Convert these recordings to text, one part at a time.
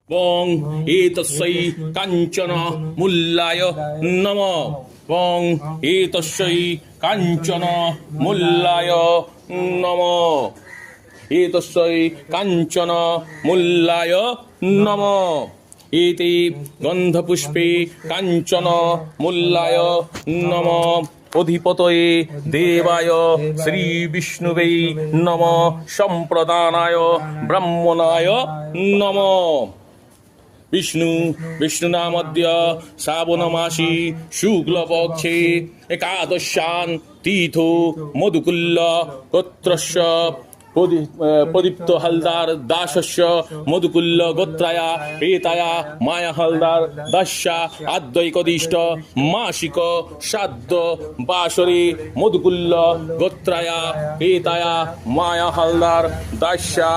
বং এতস্যৈ কাঞ্চন মূল্যায় নমঃ বং এতস্যৈ কাঞ্চন মূল্যায় নমঃ এতস্যৈ কাঞ্চন মূল্যায় নমঃ এতে গন্ধপুষ্পে কাঞ্চন মূল্যায় নমঃ অধিপতয়ে দেবায় শ্রী বিষ্ণুবে নমঃ সম্প্রদানায় ব্রহ্মণায় নমঃ বিষ্ণুনামদ্য শ্রাবণ মাসি শুক্লপক্ষে একাদশ্যাং তীর্থো মধুকুল্ল গোত্রস্য প্রদীপ্ত হালদার দাসস্য মধুকুল্ল গোত্রায়া এতায়া মায়া হালদার দাস্যা আদ্বৈকদিষ্ট মাসিক সাধ্য বাসরে মধুকুল্ল গোত্রায়া এতায়া মায়া হালদার দাস্যা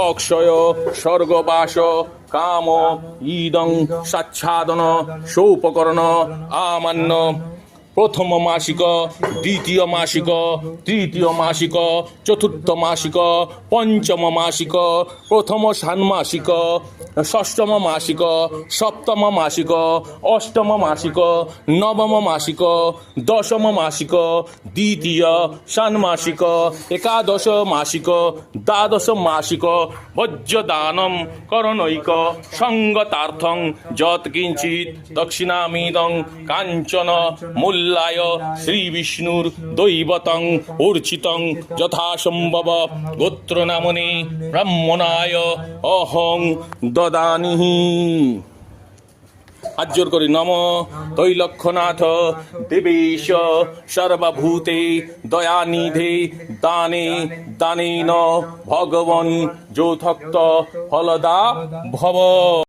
অক্ষয় স্বর্গবাস কাম ইদং সাচ্ছাদন সৌপকরণ আমান্য প্রথম মাসিক দ্বিতীয় মাসিক তৃতীয় মাসিক চতুর্থ মাসিক পঞ্চম মাসিক প্রথম ষান্মাসিক ষষ্ঠম মাসিক সপ্তম মাসিক অষ্টম মাসিক নবম মাসিক দশম মাসিক দ্বিতীয় ষান্মাসিক একাদশ মাসিক দ্বাদশ মাসিক ভোজ্যদানম করণৈক সঙ্গতার্থং যৎকিঞ্চিৎ দক্ষিণামিদং কাঞ্চন মূল্যায় শ্রী বিষ্ণুর দৈবতং অর্চিতং যথাসম্ভব গোত্রনামনি ব্রাহ্মণায় অহং দদানিহি। হাত জোর করি। নম তৈলক্ষ্যনাথ দেবেশ সর্বভূতে দয়ানিধে দানে দানেন ভগবন যৌথক্ত ফলদা ভব।